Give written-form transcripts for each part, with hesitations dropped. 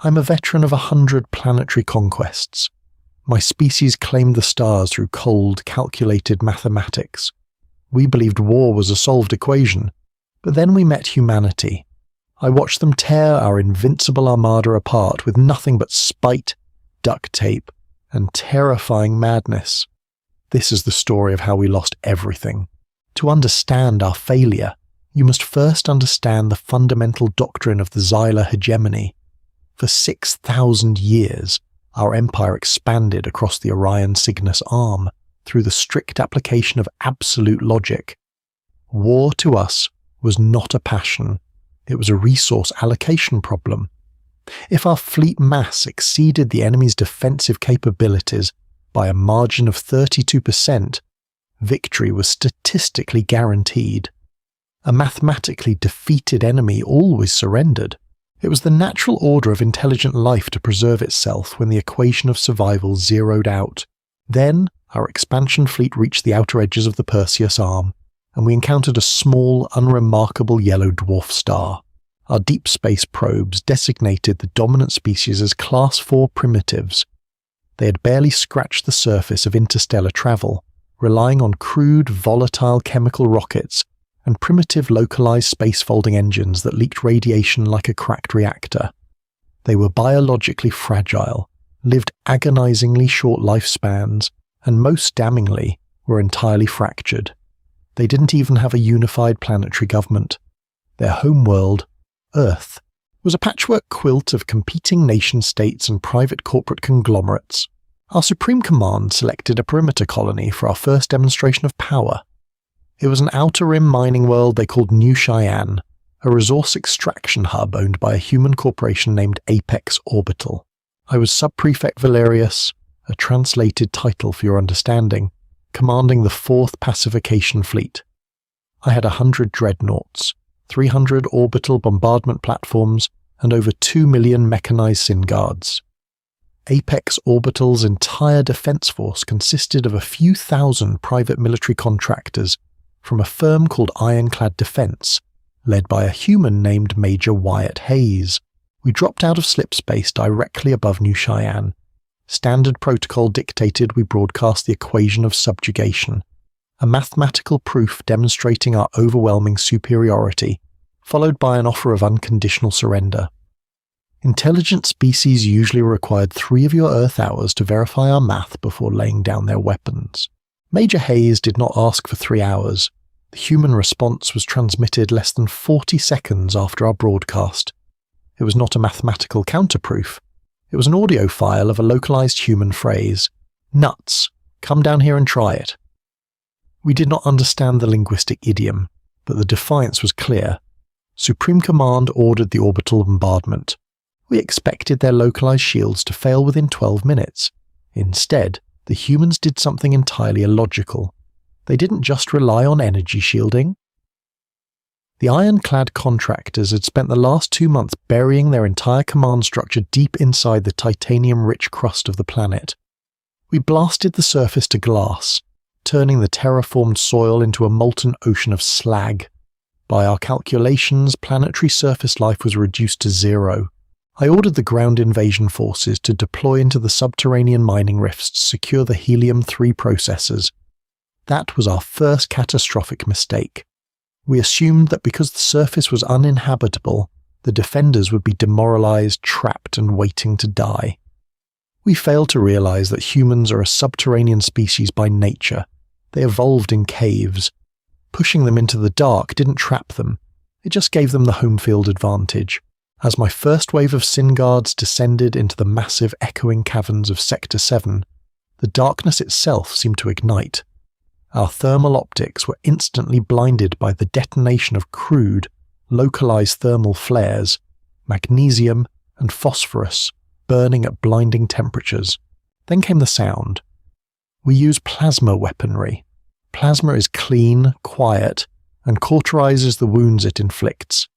I'm a veteran of 100 planetary conquests. My species claimed the stars through cold, calculated mathematics. We believed war was a solved equation, but then we met humanity. I watched them tear our invincible armada apart with nothing but spite, duct tape, and terrifying madness. This is the story of how we lost everything. To understand our failure, you must first understand the fundamental doctrine of the Xylar hegemony. For 6,000 years, our empire expanded across the Orion Cygnus arm through the strict application of absolute logic. War to us was not a passion, it was a resource allocation problem. If our fleet mass exceeded the enemy's defensive capabilities by a margin of 32%, victory was statistically guaranteed. A mathematically defeated enemy always surrendered. It was the natural order of intelligent life to preserve itself when the equation of survival zeroed out. Then, our expansion fleet reached the outer edges of the Perseus arm, and we encountered a small, unremarkable yellow dwarf star. Our deep space probes designated the dominant species as Class 4 primitives. They had barely scratched the surface of interstellar travel, relying on crude, volatile chemical rockets and primitive localized space-folding engines that leaked radiation like a cracked reactor. They were biologically fragile, lived agonizingly short lifespans, and most damningly, were entirely fractured. They didn't even have a unified planetary government. Their homeworld, Earth, was a patchwork quilt of competing nation-states and private corporate conglomerates. Our Supreme Command selected a perimeter colony for our first demonstration of power. It was an outer rim mining world they called New Cheyenne, a resource extraction hub owned by a human corporation named Apex Orbital. I was Subprefect Valerius, a translated title for your understanding, commanding the 4th Pacification Fleet. I had 100 dreadnoughts, 300 orbital bombardment platforms, and over 2 million mechanized Sin Guards. Apex Orbital's entire defense force consisted of a few thousand private military contractors from a firm called Ironclad Defense, led by a human named Major Wyatt Hayes. We dropped out of slipspace directly above New Cheyenne. Standard protocol dictated we broadcast the equation of subjugation, a mathematical proof demonstrating our overwhelming superiority, followed by an offer of unconditional surrender. Intelligent species usually required 3 of your Earth hours to verify our math before laying down their weapons. Major Hayes did not ask for 3 hours. The human response was transmitted less than 40 seconds after our broadcast. It was not a mathematical counterproof. It was an audio file of a localized human phrase. Nuts. Come down here and try it. We did not understand the linguistic idiom, but the defiance was clear. Supreme Command ordered the orbital bombardment. We expected their localized shields to fail within 12 minutes. Instead, the humans did something entirely illogical. They didn't just rely on energy shielding. The ironclad contractors had spent the last 2 months burying their entire command structure deep inside the titanium-rich crust of the planet. We blasted the surface to glass, turning the terraformed soil into a molten ocean of slag. By our calculations, planetary surface life was reduced to 0. I ordered the ground invasion forces to deploy into the subterranean mining rifts to secure the helium-3 processors. That was our first catastrophic mistake. We assumed that because the surface was uninhabitable, the defenders would be demoralized, trapped, and waiting to die. We failed to realize that humans are a subterranean species by nature. They evolved in caves. Pushing them into the dark didn't trap them. It just gave them the home field advantage. As my first wave of Sin Guards descended into the massive echoing caverns of Sector 7, the darkness itself seemed to ignite. Our thermal optics were instantly blinded by the detonation of crude, localized thermal flares, magnesium and phosphorus burning at blinding temperatures. Then came the sound. We use plasma weaponry. Plasma is clean, quiet, and cauterizes the wounds it inflicts.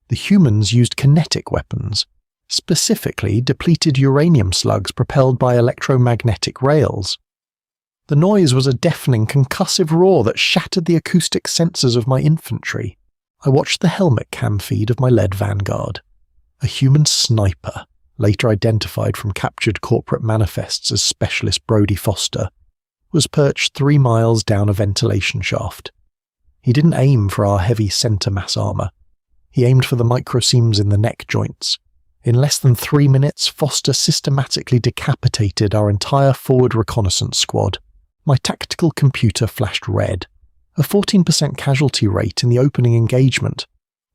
The humans used kinetic weapons, specifically depleted uranium slugs propelled by electromagnetic rails. The noise was a deafening, concussive roar that shattered the acoustic sensors of my infantry. I watched the helmet cam feed of my lead vanguard. A human sniper, later identified from captured corporate manifests as Specialist Brodie Foster, was perched 3 miles down a ventilation shaft. He didn't aim for our heavy centre mass armour. He aimed for the microseams in the neck joints. In less than 3 minutes, Foster systematically decapitated our entire forward reconnaissance squad. My tactical computer flashed red. A 14% casualty rate in the opening engagement.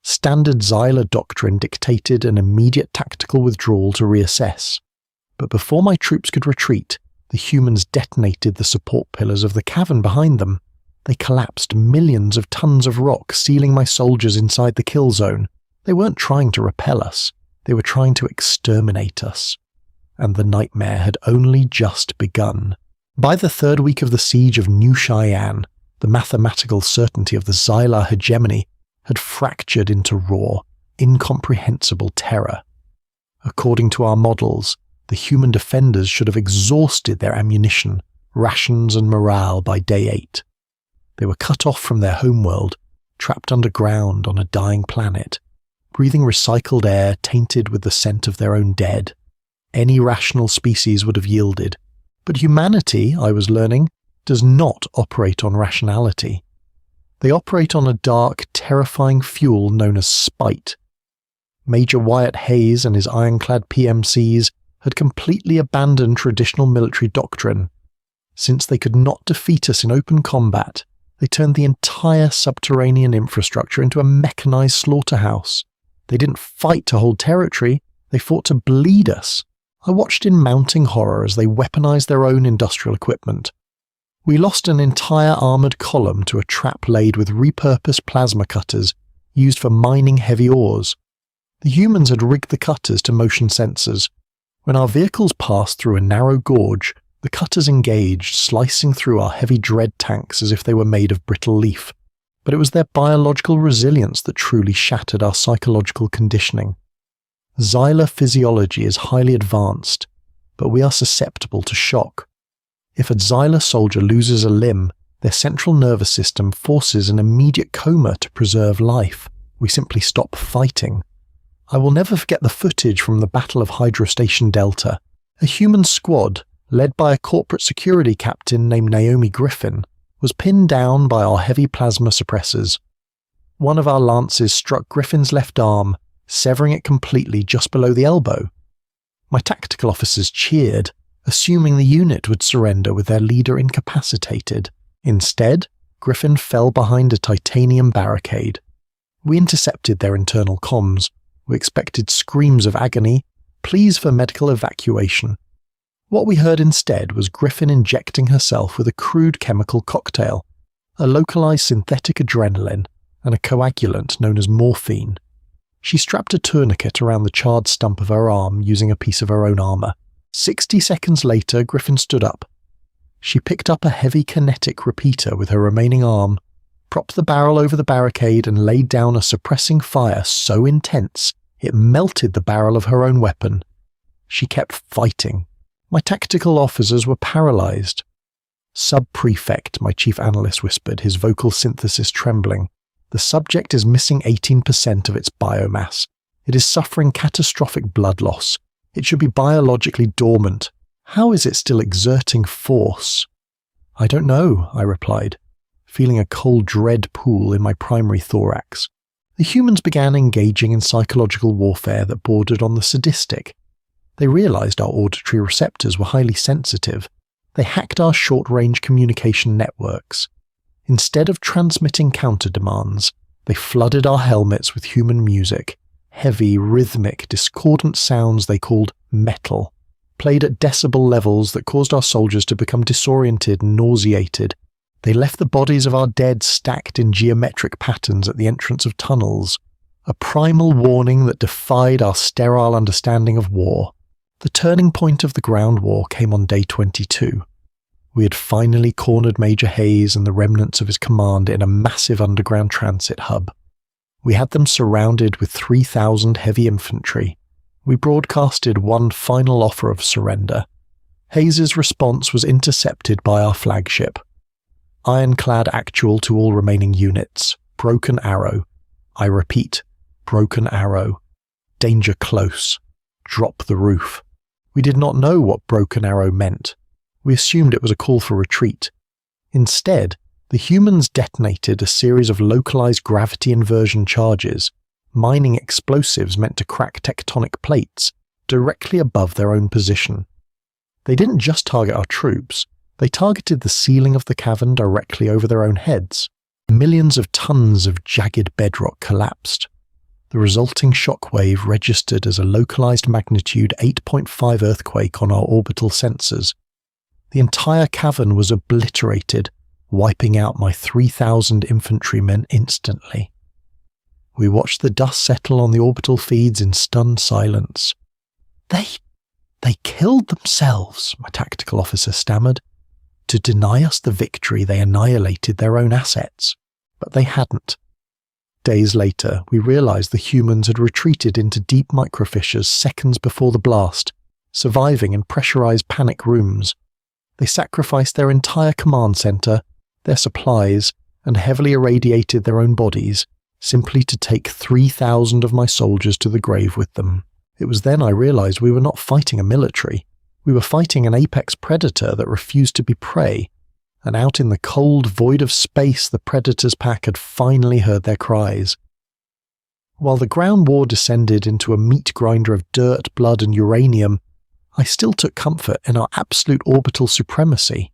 Standard Xyla doctrine dictated an immediate tactical withdrawal to reassess. But before my troops could retreat, the humans detonated the support pillars of the cavern behind them. They collapsed millions of tons of rock, sealing my soldiers inside the kill zone. They weren't trying to repel us. They were trying to exterminate us. And the nightmare had only just begun. By the 3rd week of the siege of New Cheyenne, the mathematical certainty of the Xylar hegemony had fractured into raw, incomprehensible terror. According to our models, the human defenders should have exhausted their ammunition, rations and morale by day 8. They were cut off from their homeworld, trapped underground on a dying planet, breathing recycled air tainted with the scent of their own dead. Any rational species would have yielded, but humanity, I was learning, does not operate on rationality. They operate on a dark, terrifying fuel known as spite. Major Wyatt Hayes and his ironclad PMCs had completely abandoned traditional military doctrine. Since they could not defeat us in open combat, they turned the entire subterranean infrastructure into a mechanized slaughterhouse. They didn't fight to hold territory, they fought to bleed us. I watched in mounting horror as they weaponized their own industrial equipment. We lost an entire armoured column to a trap laid with repurposed plasma cutters used for mining heavy ores. The humans had rigged the cutters to motion sensors. When our vehicles passed through a narrow gorge, the cutters engaged, slicing through our heavy dread tanks as if they were made of brittle leaf. But it was their biological resilience that truly shattered our psychological conditioning. Xylar physiology is highly advanced, but we are susceptible to shock. If a Xylar soldier loses a limb, their central nervous system forces an immediate coma to preserve life. We simply stop fighting. I will never forget the footage from the Battle of Hydrostation Delta. A human squad, led by a corporate security captain named Naomi Griffin, was pinned down by our heavy plasma suppressors. One of our lances struck Griffin's left arm, severing it completely just below the elbow. My tactical officers cheered, assuming the unit would surrender with their leader incapacitated. Instead, Griffin fell behind a titanium barricade. We intercepted their internal comms. We expected screams of agony, pleas for medical evacuation. What we heard instead was Griffin injecting herself with a crude chemical cocktail, a localized synthetic adrenaline, and a coagulant known as morphine. She strapped a tourniquet around the charred stump of her arm using a piece of her own armour. 60 seconds later, Griffin stood up. She picked up a heavy kinetic repeater with her remaining arm, propped the barrel over the barricade and laid down a suppressing fire so intense it melted the barrel of her own weapon. She kept fighting. My tactical officers were paralysed. Sub-prefect, my chief analyst whispered, his vocal synthesis trembling. The subject is missing 18% of its biomass. It is suffering catastrophic blood loss. It should be biologically dormant. How is it still exerting force? I don't know, I replied, feeling a cold dread pool in my primary thorax. The humans began engaging in psychological warfare that bordered on the sadistic. They realized our auditory receptors were highly sensitive. They hacked our short-range communication networks. Instead of transmitting counter-demands, they flooded our helmets with human music, heavy, rhythmic, discordant sounds they called metal, played at decibel levels that caused our soldiers to become disoriented and nauseated. They left the bodies of our dead stacked in geometric patterns at the entrance of tunnels, a primal warning that defied our sterile understanding of war. The turning point of the ground war came on day 22. We had finally cornered Major Hayes and the remnants of his command in a massive underground transit hub. We had them surrounded with 3,000 heavy infantry. We broadcasted one final offer of surrender. Hayes's response was intercepted by our flagship. Ironclad actual to all remaining units. Broken arrow. I repeat, broken arrow. Danger close. drop the roof. We did not know what broken arrow meant. We assumed it was a call for retreat. Instead, the humans detonated a series of localized gravity inversion charges, mining explosives meant to crack tectonic plates, directly above their own position. They didn't just target our troops, they targeted the ceiling of the cavern directly over their own heads. Millions of tons of jagged bedrock collapsed. The resulting shockwave registered as a localized magnitude 8.5 earthquake on our orbital sensors. The entire cavern was obliterated, wiping out my 3,000 infantrymen instantly. We watched the dust settle on the orbital feeds in stunned silence. They killed themselves, my tactical officer stammered. To deny us the victory, they annihilated their own assets. But they hadn't. Days later, we realized the humans had retreated into deep microfissures seconds before the blast, surviving in pressurized panic rooms. They sacrificed their entire command center, their supplies, and heavily irradiated their own bodies, simply to take 3,000 of my soldiers to the grave with them. It was then I realized we were not fighting a military. We were fighting an apex predator that refused to be prey, and out in the cold void of space the predator's pack had finally heard their cries. While the ground war descended into a meat grinder of dirt, blood, and uranium, I still took comfort in our absolute orbital supremacy.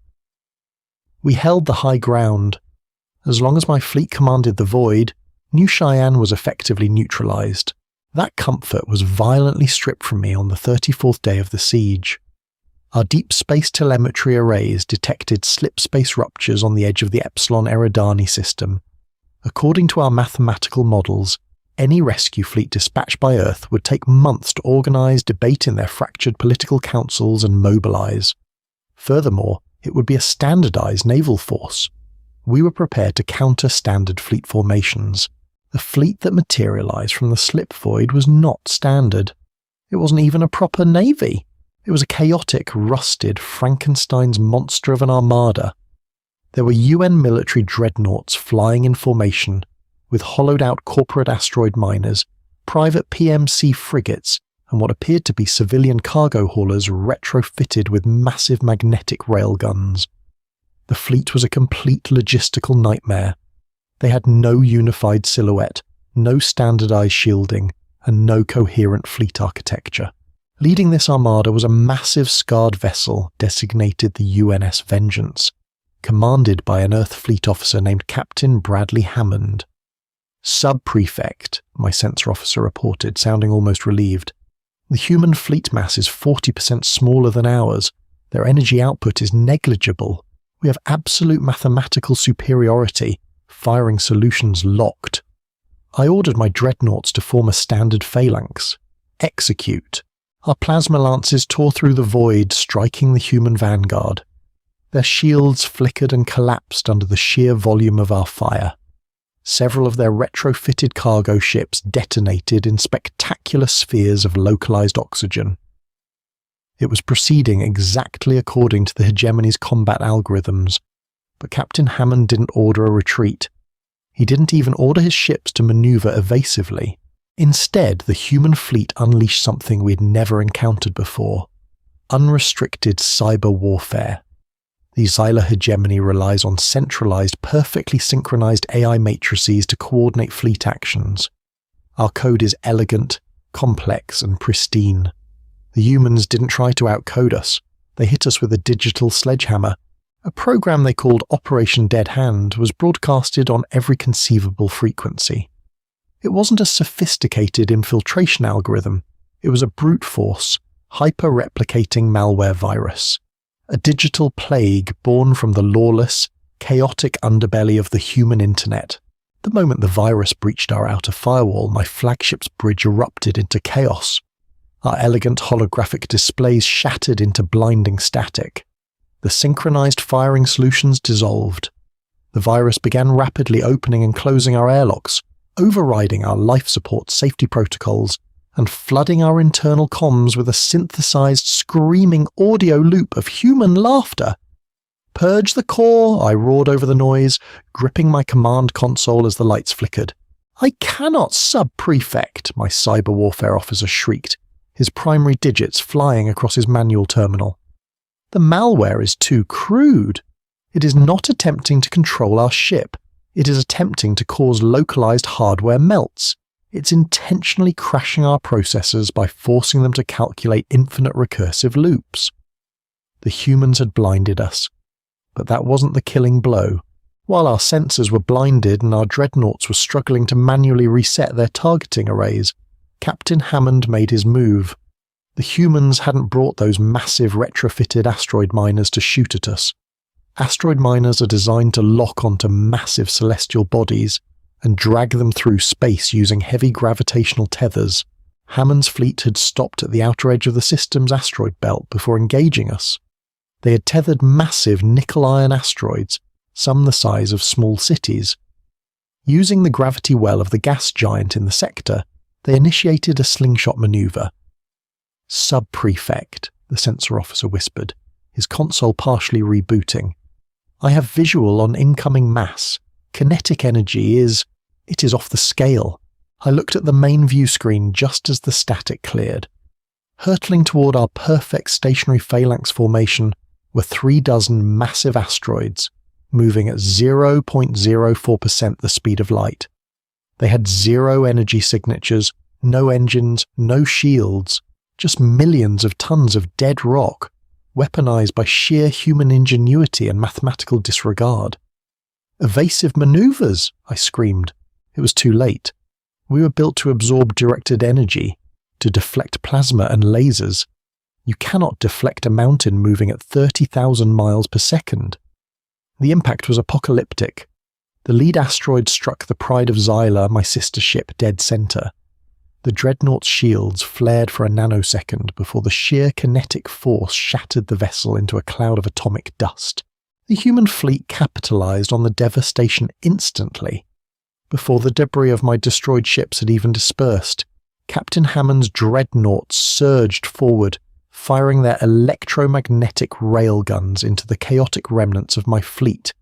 We held the high ground. As long as my fleet commanded the void, New Cheyenne was effectively neutralized. That comfort was violently stripped from me on the 34th day of the siege. Our deep space telemetry arrays detected slip space ruptures on the edge of the Epsilon Eridani system. According to our mathematical models, any rescue fleet dispatched by Earth would take months to organize, debate in their fractured political councils, and mobilize. Furthermore, it would be a standardized naval force. We were prepared to counter standard fleet formations. The fleet that materialized from the slip void was not standard. It wasn't even a proper navy. It was a chaotic, rusted Frankenstein's monster of an armada. There were UN military dreadnoughts flying in formation, with hollowed-out corporate asteroid miners, private PMC frigates, and what appeared to be civilian cargo haulers retrofitted with massive magnetic railguns. The fleet was a complete logistical nightmare. They had no unified silhouette, no standardized shielding, and no coherent fleet architecture. Leading this armada was a massive scarred vessel designated the UNS Vengeance, commanded by an Earth Fleet officer named Captain Bradley Hammond. Sub-prefect, my sensor officer reported, sounding almost relieved. The human fleet mass is 40% smaller than ours. Their energy output is negligible. We have absolute mathematical superiority, firing solutions locked. I ordered my dreadnoughts to form a standard phalanx. Execute. Our plasma lances tore through the void, striking the human vanguard. Their shields flickered and collapsed under the sheer volume of our fire. Several of their retrofitted cargo ships detonated in spectacular spheres of localized oxygen. It was proceeding exactly according to the hegemony's combat algorithms, but Captain Hammond didn't order a retreat. He didn't even order his ships to maneuver evasively. Instead, the human fleet unleashed something we'd never encountered before: unrestricted cyber warfare. The Xyla hegemony relies on centralized, perfectly synchronized AI matrices to coordinate fleet actions. Our code is elegant, complex, and pristine. The humans didn't try to outcode us. They hit us with a digital sledgehammer. A program they called Operation Dead Hand was broadcasted on every conceivable frequency. It wasn't a sophisticated infiltration algorithm. It was a brute force, hyper-replicating malware virus. A digital plague born from the lawless, chaotic underbelly of the human internet. The moment the virus breached our outer firewall, my flagship's bridge erupted into chaos. Our elegant holographic displays shattered into blinding static. The synchronized firing solutions dissolved. The virus began rapidly opening and closing our airlocks, overriding our life support safety protocols, and flooding our internal comms with a synthesized, screaming audio loop of human laughter. "Purge the core," I roared over the noise, gripping my command console as the lights flickered. "I cannot, sub-prefect," my cyber warfare officer shrieked. his primary digits flying across his manual terminal. The malware is too crude. It is not attempting to control our ship. It is attempting to cause localized hardware melts. It's intentionally crashing our processors by forcing them to calculate infinite recursive loops. The humans had blinded us. But that wasn't the killing blow. While our sensors were blinded and our dreadnoughts were struggling to manually reset their targeting arrays, Captain Hammond made his move. The humans hadn't brought those massive retrofitted asteroid miners to shoot at us. Asteroid miners are designed to lock onto massive celestial bodies and drag them through space using heavy gravitational tethers. Hammond's fleet had stopped at the outer edge of the system's asteroid belt before engaging us. They had tethered massive nickel-iron asteroids, some the size of small cities. Using the gravity well of the gas giant in the sector, they initiated a slingshot maneuver. "Sub-prefect," the sensor officer whispered, his console partially rebooting. "I have visual on incoming mass. Kinetic energy is off the scale." I looked at the main view screen just as the static cleared. Hurtling toward our perfect stationary phalanx formation were 36 massive asteroids, moving at 0.04% the speed of light. They had 0 energy signatures, no engines, no shields, just millions of tons of dead rock, weaponized by sheer human ingenuity and mathematical disregard. "Evasive maneuvers!" I screamed. It was too late. We were built to absorb directed energy, to deflect plasma and lasers. You cannot deflect a mountain moving at 30,000 miles per second. The impact was apocalyptic. The lead asteroid struck the Pride of Xyla, my sister ship, dead center. The dreadnought's shields flared for a nanosecond before the sheer kinetic force shattered the vessel into a cloud of atomic dust. The human fleet capitalized on the devastation instantly. Before the debris of my destroyed ships had even dispersed, Captain Hammond's dreadnoughts surged forward, firing their electromagnetic railguns into the chaotic remnants of my fleet.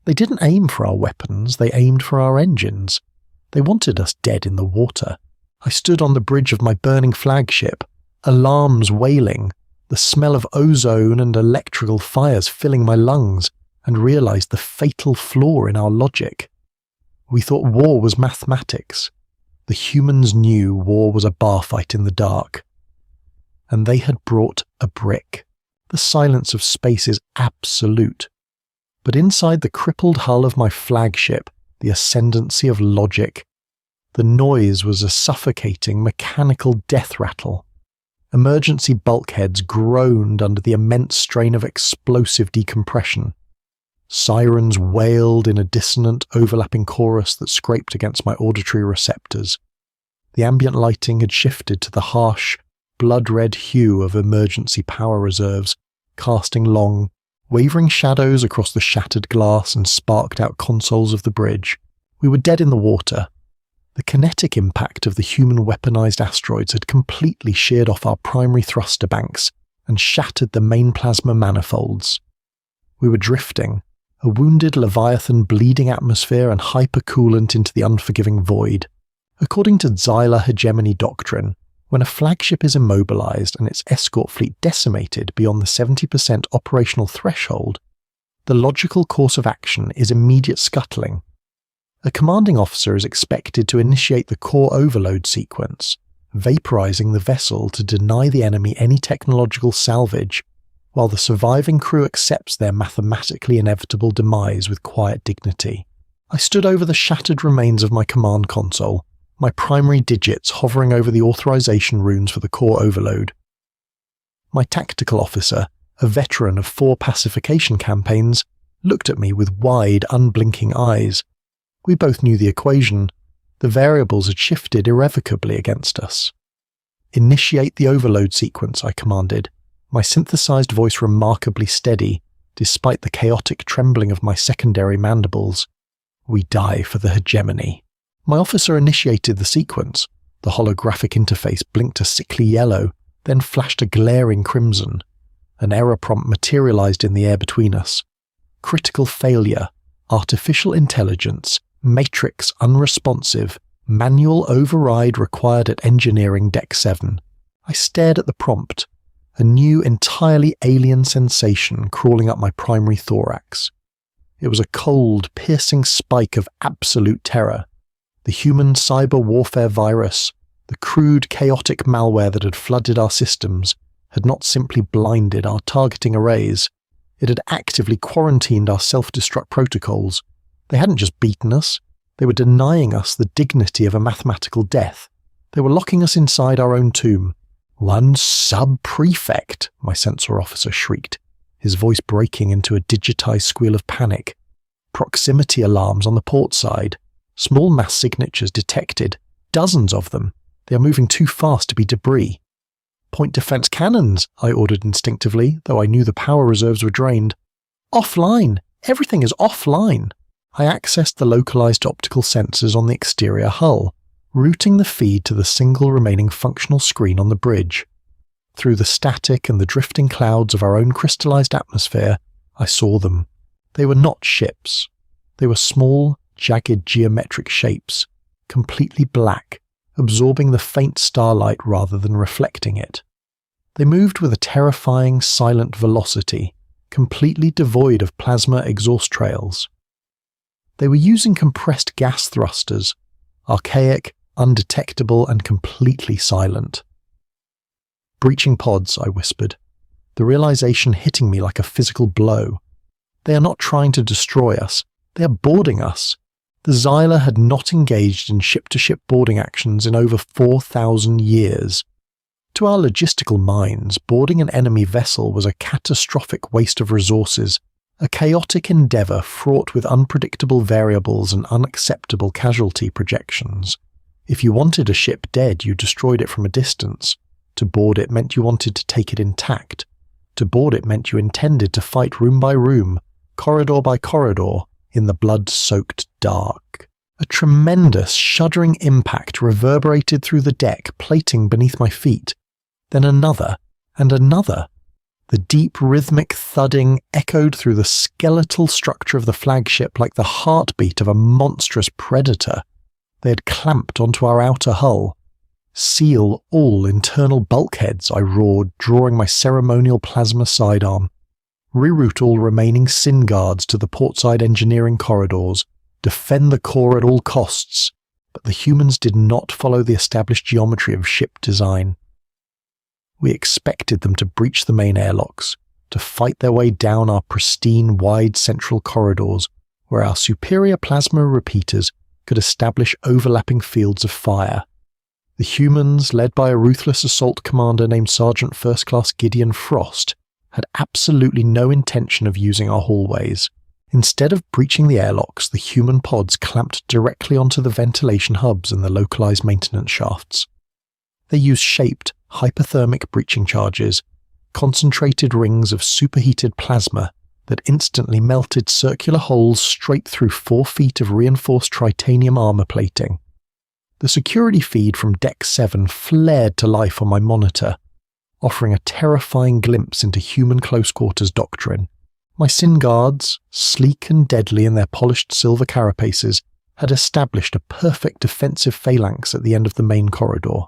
They didn't aim for our weapons, they aimed for our engines. They wanted us dead in the water. I stood on the bridge of my burning flagship, alarms wailing, the smell of ozone and electrical fires filling my lungs, and realized the fatal flaw in our logic. We thought war was mathematics. The humans knew war was a bar fight in the dark. And they had brought a brick. The silence of space is absolute. But inside the crippled hull of my flagship, the ascendancy of logic. The noise was a suffocating mechanical death rattle. Emergency bulkheads groaned under the immense strain of explosive decompression. Sirens wailed in a dissonant, overlapping chorus that scraped against my auditory receptors. The ambient lighting had shifted to the harsh, blood-red hue of emergency power reserves, casting long, wavering shadows across the shattered glass and sparked-out consoles of the bridge. We were dead in the water. The kinetic impact of the human weaponized asteroids had completely sheared off our primary thruster banks and shattered the main plasma manifolds. We were drifting, a wounded Leviathan bleeding atmosphere and hypercoolant into the unforgiving void. According to Xyla hegemony doctrine, when a flagship is immobilized and its escort fleet decimated beyond the 70% operational threshold, the logical course of action is immediate scuttling. A commanding officer is expected to initiate the core overload sequence, vaporizing the vessel to deny the enemy any technological salvage, while the surviving crew accepts their mathematically inevitable demise with quiet dignity. I stood over the shattered remains of my command console, my primary digits hovering over the authorization runes for the core overload. My tactical officer, a veteran of 4 pacification campaigns, looked at me with wide, unblinking eyes. We both knew the equation. The variables had shifted irrevocably against us. "Initiate the overload sequence," I commanded, my synthesized voice remarkably steady, despite the chaotic trembling of my secondary mandibles. "We die for the hegemony." My officer initiated the sequence. The holographic interface blinked a sickly yellow, then flashed a glaring crimson. An error prompt materialized in the air between us. "Critical failure. Artificial intelligence. Matrix unresponsive. Manual override required at engineering deck 7. I stared at the prompt, a new, entirely alien sensation crawling up my primary thorax. It was a cold, piercing spike of absolute terror. The human cyber warfare virus, the crude, chaotic malware that had flooded our systems, had not simply blinded our targeting arrays. It had actively quarantined our self-destruct protocols. They hadn't just beaten us. They were denying us the dignity of a mathematical death. They were locking us inside our own tomb. "One sub-prefect," my sensor officer shrieked, his voice breaking into a digitized squeal of panic. Proximity alarms on the port side. Small mass signatures detected. Dozens of them. They are moving too fast to be debris. "Point defense cannons," I ordered instinctively, though I knew the power reserves were drained. "Offline! Everything is offline!" I accessed the localized optical sensors on the exterior hull, routing the feed to the single remaining functional screen on the bridge. Through the static and the drifting clouds of our own crystallized atmosphere, I saw them. They were not ships. They were small, jagged geometric shapes, completely black, absorbing the faint starlight rather than reflecting it. They moved with a terrifying, silent velocity, completely devoid of plasma exhaust trails. They were using compressed gas thrusters, archaic, undetectable, and completely silent. "Breaching pods," I whispered, the realization hitting me like a physical blow. They are not trying to destroy us. They are boarding us. The Xyla had not engaged in ship-to-ship boarding actions in over 4,000 years. To our logistical minds, boarding an enemy vessel was a catastrophic waste of resources, a chaotic endeavor fraught with unpredictable variables and unacceptable casualty projections. If you wanted a ship dead, you destroyed it from a distance. To board it meant you wanted to take it intact. To board it meant you intended to fight room by room, corridor by corridor, in the blood-soaked dark. A tremendous, shuddering impact reverberated through the deck, plating beneath my feet. Then another, and another. The deep, rhythmic thudding echoed through the skeletal structure of the flagship like the heartbeat of a monstrous predator. They had clamped onto our outer hull. "Seal all internal bulkheads," I roared, drawing my ceremonial plasma sidearm. "Reroute all remaining SIN guards to the portside engineering corridors. Defend the core at all costs." But the humans did not follow the established geometry of ship design. We expected them to breach the main airlocks, to fight their way down our pristine, wide central corridors, where our superior plasma repeaters could establish overlapping fields of fire. The humans, led by a ruthless assault commander named Sergeant First Class Gideon Frost, had absolutely no intention of using our hallways. Instead of breaching the airlocks, the human pods clamped directly onto the ventilation hubs and the localized maintenance shafts. They used shaped, hypothermic breaching charges, concentrated rings of superheated plasma that instantly melted circular holes straight through 4 feet of reinforced titanium armor plating. The security feed from Deck 7 flared to life on my monitor, offering a terrifying glimpse into human close-quarters doctrine. My SIN guards, sleek and deadly in their polished silver carapaces, had established a perfect defensive phalanx at the end of the main corridor.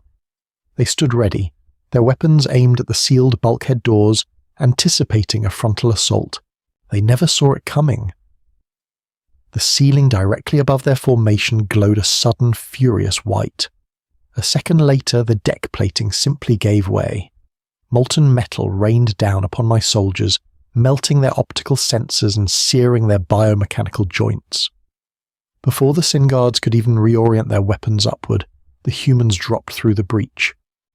They stood ready, their weapons aimed at the sealed bulkhead doors, anticipating a frontal assault. They never saw it coming. The ceiling directly above their formation glowed a sudden, furious white. A second later, the deck plating simply gave way. Molten metal rained down upon my soldiers, melting their optical sensors and searing their biomechanical joints. Before the SIN guards could even reorient their weapons upward, the humans dropped through the breach.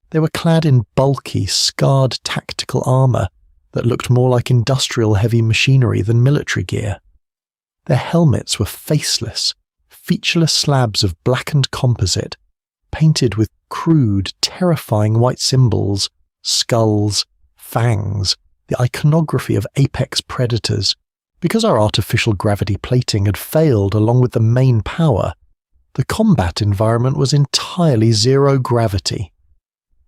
They were clad in bulky, scarred tactical armor that looked more like industrial heavy machinery than military gear. Their helmets were faceless, featureless slabs of blackened composite, painted with crude, terrifying white symbols, skulls, fangs, the iconography of apex predators. Because our artificial gravity plating had failed along with the main power, the combat environment was entirely zero gravity.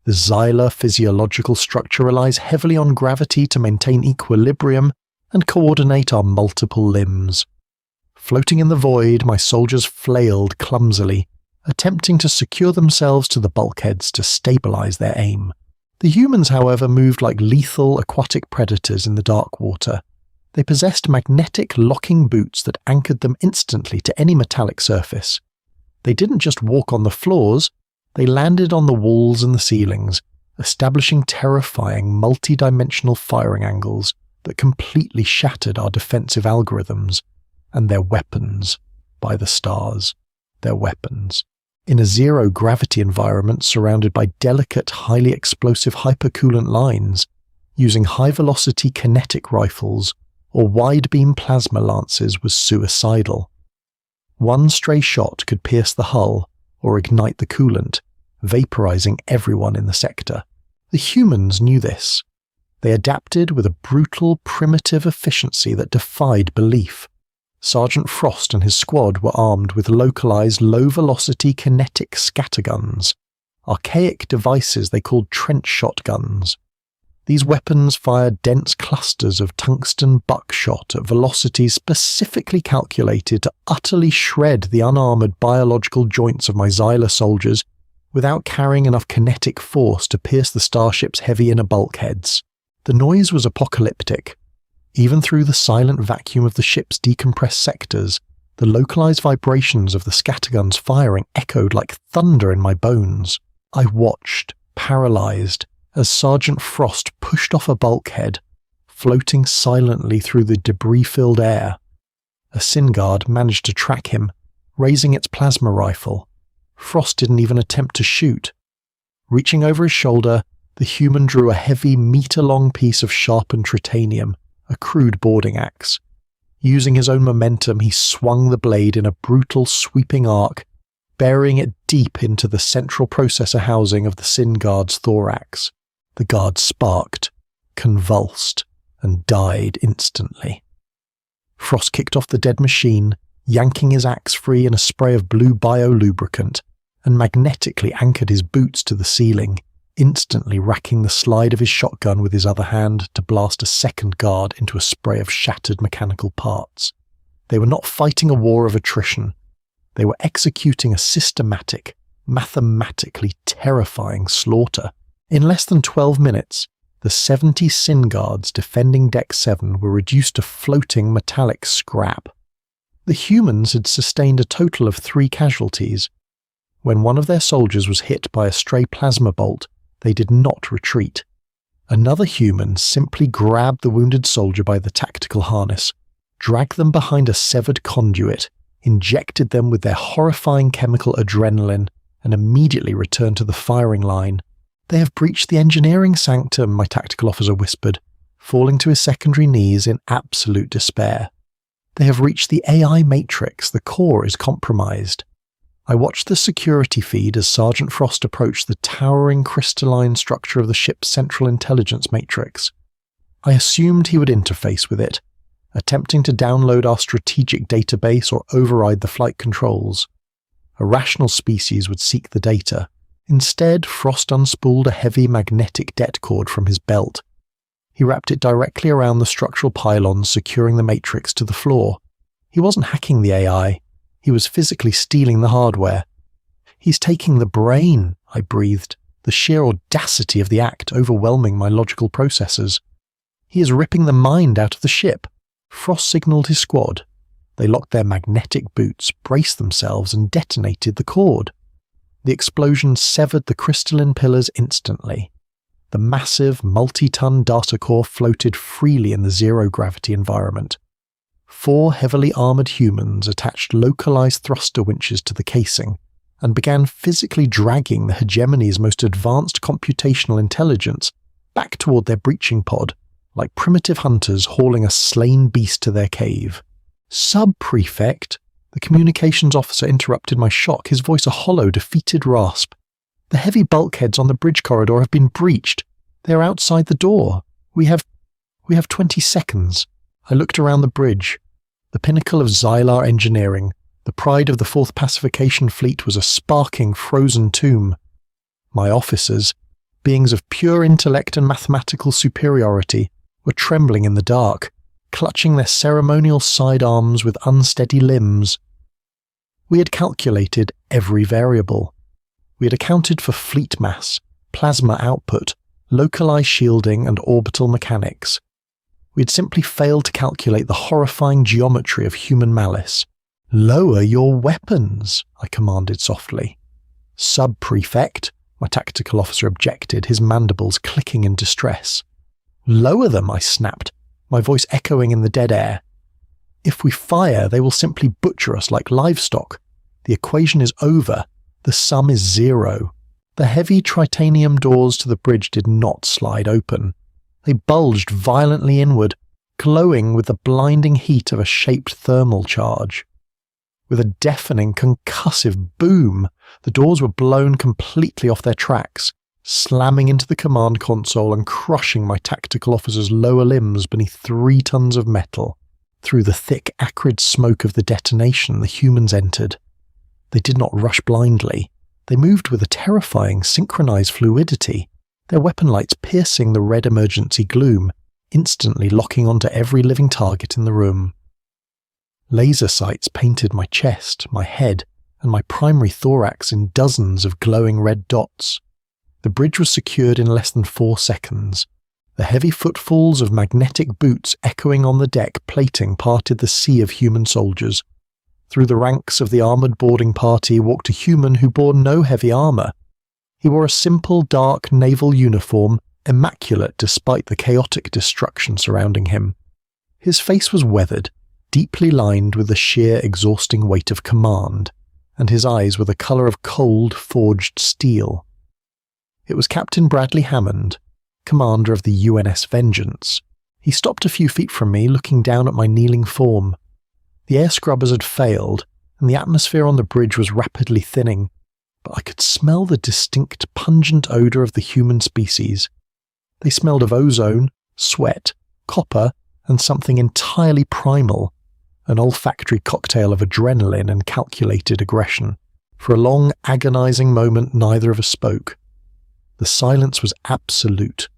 The Xyla physiological structure relies heavily on gravity to maintain equilibrium and coordinate our multiple limbs. Floating in the void, my soldiers flailed clumsily, attempting to secure themselves to the bulkheads to stabilize their aim. The humans, however, moved like lethal aquatic predators in the dark water. They possessed magnetic locking boots that anchored them instantly to any metallic surface. They didn't just walk on the floors, they landed on the walls and the ceilings, establishing terrifying multi-dimensional firing angles that completely shattered our defensive algorithms. And their weapons, by the stars, their weapons. In a zero-gravity environment surrounded by delicate, highly explosive hypercoolant lines, using high-velocity kinetic rifles or wide-beam plasma lances was suicidal. One stray shot could pierce the hull or ignite the coolant, vaporizing everyone in the sector. The humans knew this. They adapted with a brutal, primitive efficiency that defied belief. Sergeant Frost and his squad were armed with localized low-velocity kinetic scatterguns, archaic devices they called trench shotguns. These weapons fired dense clusters of tungsten buckshot at velocities specifically calculated to utterly shred the unarmored biological joints of my Xyla soldiers without carrying enough kinetic force to pierce the starship's heavy inner bulkheads. The noise was apocalyptic. Even through the silent vacuum of the ship's decompressed sectors, the localized vibrations of the scatterguns firing echoed like thunder in my bones. I watched, paralyzed, as Sergeant Frost pushed off a bulkhead, floating silently through the debris-filled air. A Synguard managed to track him, raising its plasma rifle. Frost didn't even attempt to shoot. Reaching over his shoulder, the human drew a heavy, meter-long piece of sharpened tritanium, a crude boarding axe. Using his own momentum, he swung the blade in a brutal, sweeping arc, burying it deep into the central processor housing of the Synguard's thorax. The guard sparked, convulsed, and died instantly. Frost kicked off the dead machine, yanking his axe free in a spray of blue biolubricant, and magnetically anchored his boots to the ceiling, instantly racking the slide of his shotgun with his other hand to blast a second guard into a spray of shattered mechanical parts. They were not fighting a war of attrition. They were executing a systematic, mathematically terrifying slaughter. In less than 12 minutes, the 70 Synguards defending Deck 7 were reduced to floating metallic scrap. The humans had sustained a total of 3 casualties. When one of their soldiers was hit by a stray plasma bolt, they did not retreat. Another human simply grabbed the wounded soldier by the tactical harness, dragged them behind a severed conduit, injected them with their horrifying chemical adrenaline, and immediately returned to the firing line. "They have breached the engineering sanctum," my tactical officer whispered, falling to his secondary knees in absolute despair. "They have reached the AI matrix. The core is compromised." I watched the security feed as Sergeant Frost approached the towering crystalline structure of the ship's central intelligence matrix. I assumed he would interface with it, attempting to download our strategic database or override the flight controls. A rational species would seek the data. Instead, Frost unspooled a heavy magnetic det cord from his belt. He wrapped it directly around the structural pylons securing the matrix to the floor. He wasn't hacking the AI. He was physically stealing the hardware. "He's taking the brain," I breathed, the sheer audacity of the act overwhelming my logical processors. "He is ripping the mind out of the ship." Frost signaled his squad. They locked their magnetic boots, braced themselves, and detonated the cord. The explosion severed the crystalline pillars instantly. The massive, multi-ton data core floated freely in the zero-gravity environment. 4 heavily armored humans attached localized thruster winches to the casing and began physically dragging the hegemony's most advanced computational intelligence back toward their breaching pod, like primitive hunters hauling a slain beast to their cave. "Sub-prefect," the communications officer interrupted my shock, his voice a hollow, defeated rasp. "The heavy bulkheads on the bridge corridor have been breached. They are outside the door. We have 20 seconds. I looked around the bridge. The pinnacle of Xylar engineering, the pride of the 4th Pacification Fleet, was a sparking, frozen tomb. My officers, beings of pure intellect and mathematical superiority, were trembling in the dark, clutching their ceremonial sidearms with unsteady limbs. We had calculated every variable. We had accounted for fleet mass, plasma output, localized shielding and orbital mechanics. We had simply failed to calculate the horrifying geometry of human malice. "Lower your weapons," I commanded softly. "Sub-prefect," my tactical officer objected, his mandibles clicking in distress. "Lower them," I snapped, my voice echoing in the dead air. "If we fire, they will simply butcher us like livestock. The equation is over. The sum is 0. The heavy titanium doors to the bridge did not slide open. They bulged violently inward, glowing with the blinding heat of a shaped thermal charge. With a deafening, concussive boom, the doors were blown completely off their tracks, slamming into the command console and crushing my tactical officer's lower limbs beneath 3 tons of metal. Through the thick, acrid smoke of the detonation, the humans entered. They did not rush blindly. They moved with a terrifying, synchronized fluidity, their weapon lights piercing the red emergency gloom, instantly locking onto every living target in the room. Laser sights painted my chest, my head, and my primary thorax in dozens of glowing red dots. The bridge was secured in less than 4 seconds. The heavy footfalls of magnetic boots echoing on the deck plating parted the sea of human soldiers. Through the ranks of the armoured boarding party walked a human who bore no heavy armour. He wore a simple, dark naval uniform, immaculate despite the chaotic destruction surrounding him. His face was weathered, deeply lined with the sheer, exhausting weight of command, and his eyes were the colour of cold, forged steel. It was Captain Bradley Hammond, commander of the UNS Vengeance. He stopped a few feet from me, looking down at my kneeling form. The air scrubbers had failed, and the atmosphere on the bridge was rapidly thinning, but I could smell the distinct, pungent odour of the human species. They smelled of ozone, sweat, copper, and something entirely primal, an olfactory cocktail of adrenaline and calculated aggression. For a long, agonising moment, neither of us spoke. The silence was absolute,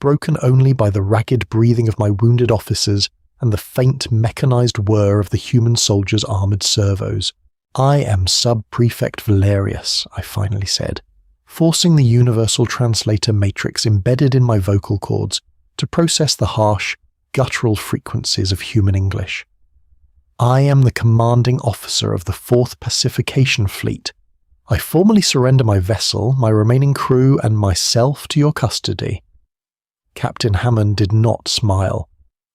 broken only by the ragged breathing of my wounded officers and the faint mechanised whir of the human soldiers' armoured servos. "I am Sub-Prefect Valerius," I finally said, forcing the universal translator matrix embedded in my vocal cords to process the harsh, guttural frequencies of human English. "I am the commanding officer of the 4th Pacification Fleet. I formally surrender my vessel, my remaining crew, and myself to your custody." Captain Hammond did not smile.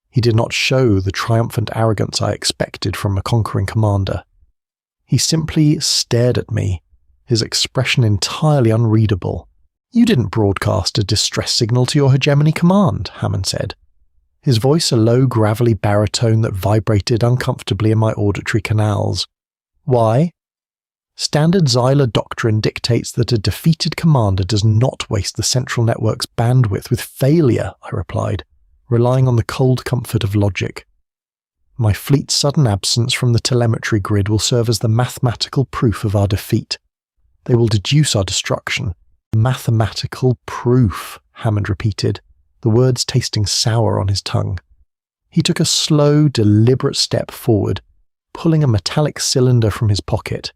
He did not show the triumphant arrogance I expected from a conquering commander. He simply stared at me, his expression entirely unreadable. "You didn't broadcast a distress signal to your hegemony command," Hammond said, his voice a low, gravelly baritone that vibrated uncomfortably in my auditory canals. "Why?" "Standard Xyla doctrine dictates that a defeated commander does not waste the central network's bandwidth with failure," I replied, relying on the cold comfort of logic. "My fleet's sudden absence from the telemetry grid will serve as the mathematical proof of our defeat. They will deduce our destruction." "Mathematical proof," Hammond repeated, the words tasting sour on his tongue. He took a slow, deliberate step forward, pulling a metallic cylinder from his pocket.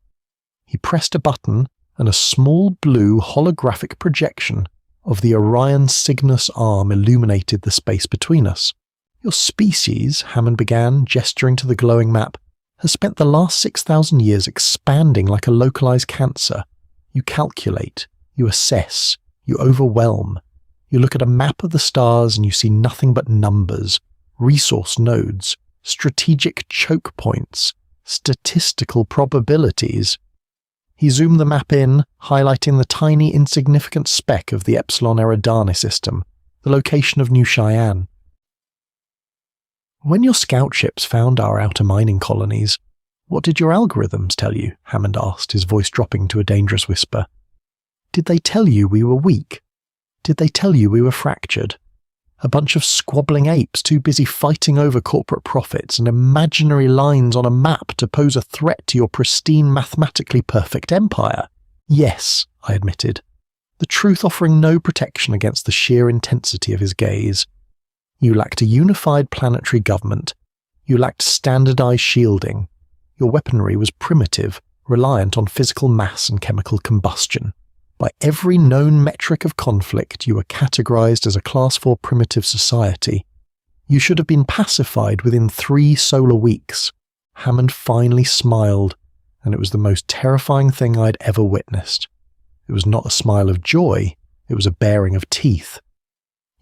He pressed a button, and a small blue holographic projection of the Orion Cygnus arm illuminated the space between us. "Your species," Hammond began, gesturing to the glowing map, "has spent the last 6,000 years expanding like a localized cancer. You calculate, you assess, you overwhelm. You look at a map of the stars and you see nothing but numbers, resource nodes, strategic choke points, statistical probabilities." He zoomed the map in, highlighting the tiny, insignificant speck of the Epsilon Eridani system, the location of New Cheyenne. "When your scout ships found our outer mining colonies, what did your algorithms tell you?" Hammond asked, his voice dropping to a dangerous whisper. "Did they tell you we were weak? Did they tell you we were fractured? A bunch of squabbling apes too busy fighting over corporate profits and imaginary lines on a map to pose a threat to your pristine, mathematically perfect empire?" "Yes," I admitted, the truth offering no protection against the sheer intensity of his gaze. "You lacked a unified planetary government. You lacked standardized shielding. Your weaponry was primitive, reliant on physical mass and chemical combustion. By every known metric of conflict, you were categorized as a Class 4 primitive society. You should have been pacified within 3 solar weeks. Hammond finally smiled, and it was the most terrifying thing I'd ever witnessed. It was not a smile of joy, it was a baring of teeth.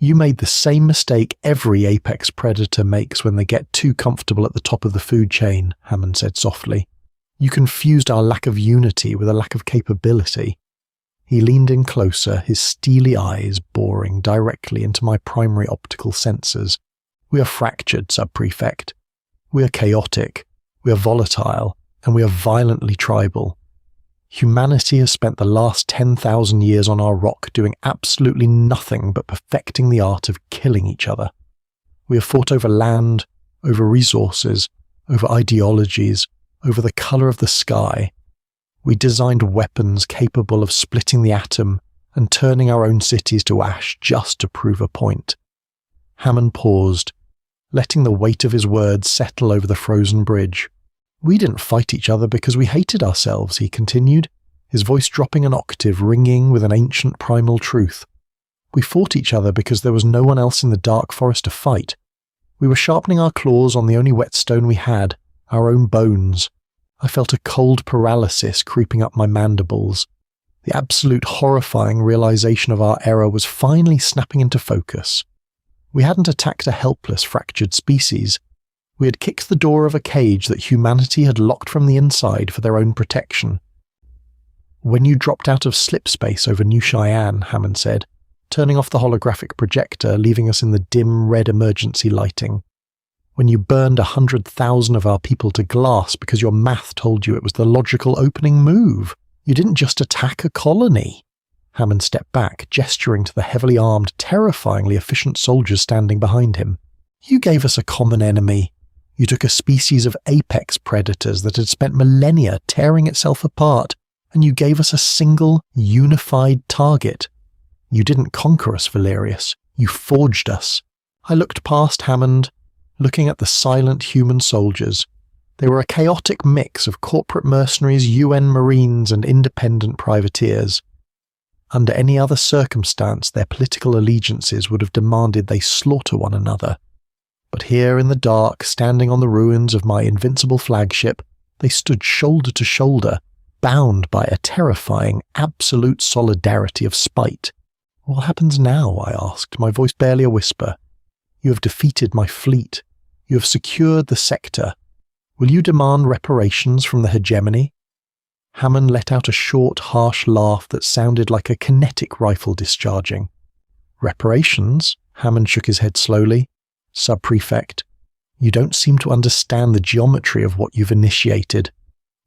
You made the same mistake every apex predator makes when they get too comfortable at the top of the food chain, Hammond said softly. You confused our lack of unity with a lack of capability. He leaned in closer, his steely eyes boring directly into my primary optical sensors. We are fractured, Sub-Prefect. We are chaotic, we are volatile, and we are violently tribal. Humanity has spent the last 10,000 years on our rock doing absolutely nothing but perfecting the art of killing each other. We have fought over land, over resources, over ideologies, over the colour of the sky. We designed weapons capable of splitting the atom and turning our own cities to ash just to prove a point. Hammond paused, letting the weight of his words settle over the frozen bridge. We didn't fight each other because we hated ourselves, he continued, his voice dropping an octave, ringing with an ancient primal truth. We fought each other because there was no one else in the dark forest to fight. We were sharpening our claws on the only whetstone we had, our own bones. I felt a cold paralysis creeping up my mandibles. The absolute horrifying realization of our error was finally snapping into focus. We hadn't attacked a helpless, fractured species. We had kicked the door of a cage that humanity had locked from the inside for their own protection. When you dropped out of slip space over New Cheyenne, Hammond said, turning off the holographic projector, leaving us in the dim red emergency lighting. When you burned 100,000 of our people to glass because your math told you it was the logical opening move. You didn't just attack a colony. Hammond stepped back, gesturing to the heavily armed, terrifyingly efficient soldiers standing behind him. You gave us a common enemy. You took a species of apex predators that had spent millennia tearing itself apart, and you gave us a single, unified target. You didn't conquer us, Valerius. You forged us. I looked past Hammond, looking at the silent human soldiers. They were a chaotic mix of corporate mercenaries, UN Marines, and independent privateers. Under any other circumstance, their political allegiances would have demanded they slaughter one another. But here in the dark, standing on the ruins of my invincible flagship, they stood shoulder to shoulder, bound by a terrifying, absolute solidarity of spite. What happens now? I asked, my voice barely a whisper. You have defeated my fleet. You have secured the sector. Will you demand reparations from the hegemony? Hammond let out a short, harsh laugh that sounded like a kinetic rifle discharging. Reparations? Hammond shook his head slowly. Sub-Prefect, you don't seem to understand the geometry of what you've initiated.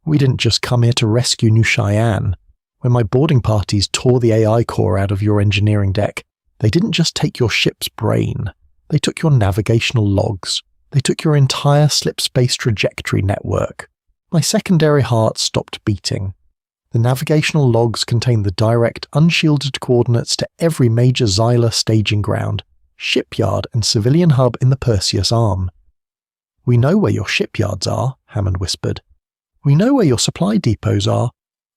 We didn't just come here to rescue New Cheyenne. When my boarding parties tore the AI core out of your engineering deck, they didn't just take your ship's brain. They took your navigational logs. They took your entire slip-space trajectory network. My secondary heart stopped beating. The navigational logs contained the direct, unshielded coordinates to every major Xyla staging ground, shipyard and civilian hub in the Perseus Arm. We know where your shipyards are, Hammond whispered. We know where your supply depots are.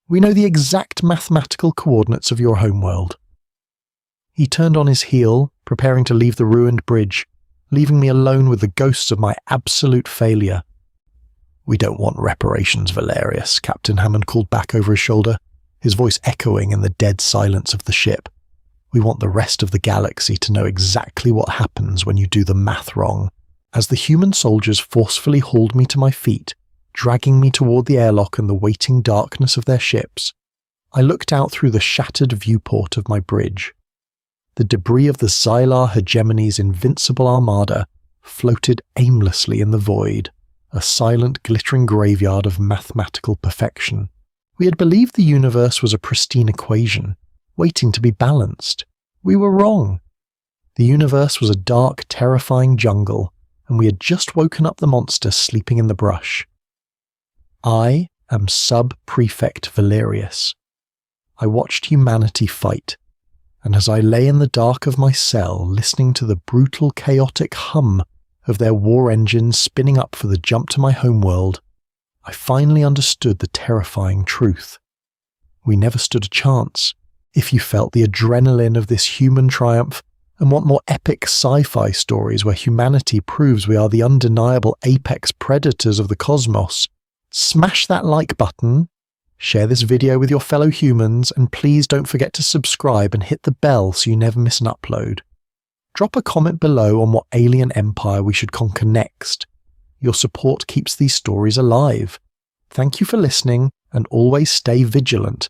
We know the exact mathematical coordinates of your homeworld. He turned on his heel, preparing to leave the ruined bridge, leaving me alone with the ghosts of my absolute failure. We don't want reparations, Valerius, Captain Hammond called back over his shoulder, his voice echoing in the dead silence of the ship. We want the rest of the galaxy to know exactly what happens when you do the math wrong. As the human soldiers forcefully hauled me to my feet, dragging me toward the airlock and the waiting darkness of their ships, I looked out through the shattered viewport of my bridge. The debris of the Xylar hegemony's invincible armada floated aimlessly in the void, a silent, glittering graveyard of mathematical perfection. We had believed the universe was a pristine equation, waiting to be balanced. We were wrong. The universe was a dark, terrifying jungle, and we had just woken up the monster sleeping in the brush. I am Sub-Prefect Valerius. I watched humanity fight, and as I lay in the dark of my cell listening to the brutal, chaotic hum of their war engines spinning up for the jump to my homeworld, I finally understood the terrifying truth. We never stood a chance. If you felt the adrenaline of this human triumph and want more epic sci-fi stories where humanity proves we are the undeniable apex predators of the cosmos, smash that like button, share this video with your fellow humans, and please don't forget to subscribe and hit the bell so you never miss an upload. Drop a comment below on what alien empire we should conquer next. Your support keeps these stories alive. Thank you for listening, and always stay vigilant